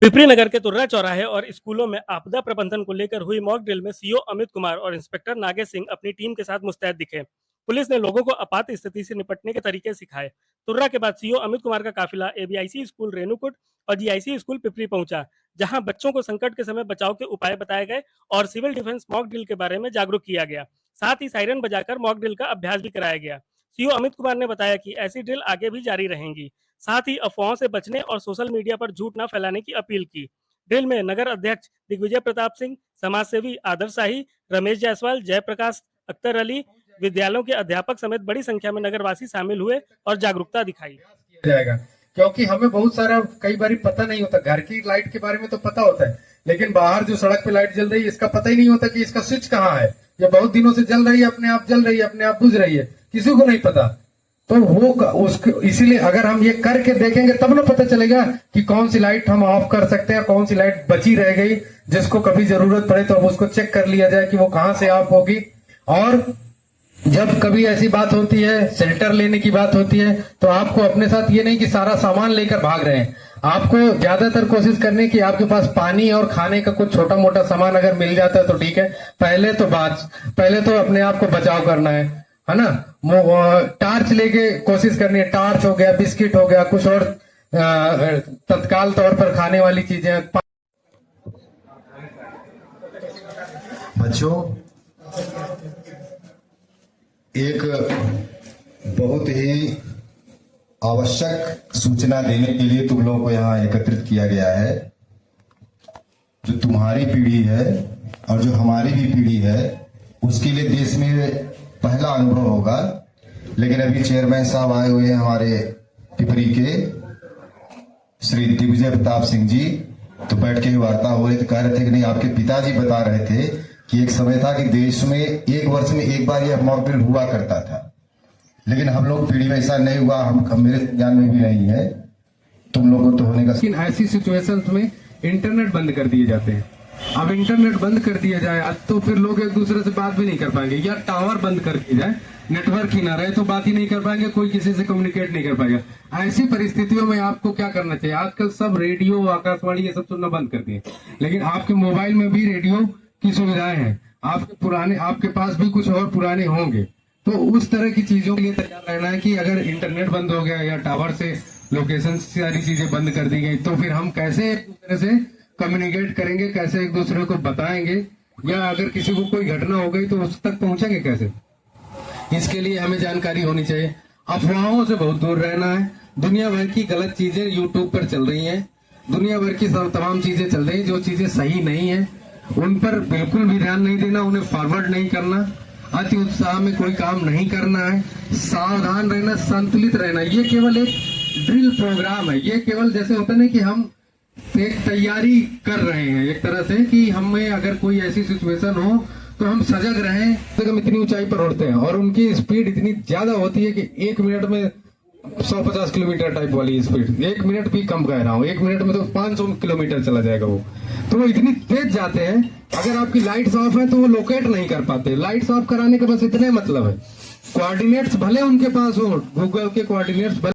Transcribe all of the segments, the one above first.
पिपरी नगर के तुर्रा चौराहे और स्कूलों में आपदा प्रबंधन को लेकर हुई मॉक ड्रिल में सीओ अमित कुमार और इंस्पेक्टर नागेश सिंह अपनी टीम के साथ मुस्तैद दिखे। पुलिस ने लोगों को आपात स्थिति से निपटने के तरीके सिखाए। तुर्रा के बाद सीओ अमित कुमार का काफिला एबीआईसी स्कूल रेणुकूट और जीआईसी स्कूल पिपरी पहुंचा, जहां बच्चों को संकट के समय बचाव के उपाय बताए गए और सिविल डिफेंस मॉक ड्रिल के बारे में जागरूक किया गया। साथ ही सायरन बजाकर मॉक ड्रिल का अभ्यास भी कराया गया। सीओ अमित कुमार ने बताया कि ऐसी ड्रिल आगे भी जारी रहेंगी। साथ ही अफवाहों से बचने और सोशल मीडिया पर झूठ न फैलाने की अपील की। ड्रिल में नगर अध्यक्ष दिग्विजय प्रताप सिंह, समाज सेवी आदर्श शाही, रमेश जायसवाल, जयप्रकाश अख्तर अली, विद्यालयों के अध्यापक समेत बड़ी संख्या में नगरवासी शामिल हुए और जागरूकता दिखाई जाएगा। क्योंकि हमें बहुत सारा कई बार पता नहीं होता, घर की लाइट के बारे में तो पता होता है, लेकिन बाहर जो सड़क पे लाइट जल रही है इसका पता ही नहीं होता कि इसका स्विच कहाँ है। ये बहुत दिनों से जल रही है, अपने आप जल रही है, अपने आप बुझ रही है, किसी को नहीं पता। तो वो उसको इसीलिए अगर हम ये करके देखेंगे तब ना पता चलेगा कि कौन सी लाइट हम ऑफ कर सकते हैं, कौन सी लाइट बची रह गई, जिसको कभी जरूरत पड़े तो अब उसको चेक कर लिया जाए कि वो कहाँ से ऑफ होगी। और जब कभी ऐसी बात होती है, शेल्टर लेने की बात होती है, तो आपको अपने साथ ये नहीं कि सारा सामान लेकर भाग रहे हैं, आपको ज्यादातर कोशिश करनी कि आपके पास पानी और खाने का कुछ छोटा मोटा सामान अगर मिल जाता है तो ठीक है। पहले तो अपने आप को बचाव करना है ना। टार्च लेके कोशिश करनी है, टार्च हो गया, बिस्किट हो गया, कुछ और तत्काल तौर पर खाने वाली चीजें। बच्चों, एक बहुत ही आवश्यक सूचना देने के लिए तुम लोगों को यहाँ एकत्रित किया गया है। जो तुम्हारी पीढ़ी है और जो हमारी भी पीढ़ी है उसके लिए देश में पहला अनुभव होगा। लेकिन अभी चेयरमैन साहब आए हुए हैं हमारे पिपरी के, श्री दिग्विजय प्रताप सिंह जी, तो बैठ के वार्ता हो रही, तो कह रहे थे कि नहीं, आपके पिताजी बता रहे थे कि एक समय था कि देश में एक वर्ष में एक बार यह मॉक ड्रिल हुआ करता था, लेकिन हम लोग पीढ़ी में ऐसा नहीं हुआ, हम मेरे ज्ञान में भी नहीं है, तुम लोगों को तो होने का। लेकिन ऐसी सिचुएशंस में इंटरनेट बंद कर दिए जाते हैं। अब इंटरनेट बंद कर दिया जाए तो फिर लोग एक दूसरे से बात भी नहीं कर पाएंगे, या टावर बंद कर दिया जाए, नेटवर्क ही ना रहे तो बात ही नहीं कर पाएंगे, कोई किसी से कम्युनिकेट नहीं कर पाएगा। ऐसी परिस्थितियों में आपको क्या करना चाहिए? आजकल सब रेडियो, आकाशवाणी ये सब सुनना बंद कर दिए, लेकिन आपके मोबाइल में भी रेडियो की सुविधाएं हैं, आपके पास भी कुछ और पुराने होंगे, तो उस तरह की चीजों के लिए तैयार रहना है कि अगर इंटरनेट बंद हो गया या टावर से लोकेशन सारी चीजें बंद कर दी गई तो फिर हम कैसे एक दूसरे से कम्युनिकेट करेंगे, कैसे एक दूसरे को बताएंगे, या अगर किसी को कोई घटना हो गई तो उस तक पहुंचेंगे कैसे? इसके लिए हमें जानकारी होनी चाहिए। अफवाहों से बहुत दूर रहना है। दुनिया भर की गलत चीजें यूट्यूब पर चल रही हैं, दुनिया भर की तमाम चीजें चल रही हैं, जो चीजें सही नहीं है उन पर बिल्कुल भी ध्यान नहीं देना, उन्हें फॉरवर्ड नहीं करना, अति उत्साह में कोई काम नहीं करना है, सावधान रहना, संतुलित रहना। ये केवल एक ड्रिल प्रोग्राम है, ये केवल जैसे होता नहीं कि हम एक तैयारी कर रहे हैं एक तरह से कि हमें अगर कोई ऐसी सिचुएशन हो तो हम सजग रहें। तो हम इतनी ऊंचाई पर उड़ते हैं और उनकी स्पीड इतनी ज्यादा होती है कि 1 मिनट में 150 किलोमीटर टाइप वाली स्पीड, 1 मिनट भी कम कह रहा हूँ, 1 मिनट में तो 500 किलोमीटर चला जाएगा वो। तो वो इतनी तेज जाते हैं, अगर आपकी लाइट्स ऑफ है तो वो लोकेट नहीं कर पाते। लाइट्स ऑफ कराने का बस इतने मतलब है, कोऑर्डिनेट्स भले उनके पास हो, गूगल के कोऑर्डिनेट्स भले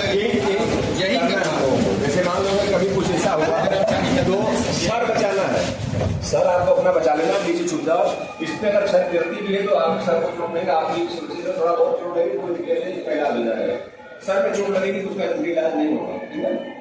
ठीक है। यही जैसे मान लो कभी कुछ ऐसा हुआ तो सर बचाना है, सर आपको अपना बचा लेना, नीचे छूट जाओ। इस पे अगर सर गिरती भी है तो आप सर को चोट नहीं, आपकी सुरक्षित थोड़ा बहुत चोट लगेगी, कोई दिक्कत नहीं, पहला मिल जाएगा। सर पे चोट लगेगी तो उसका इलाज नहीं होगा, ठीक है।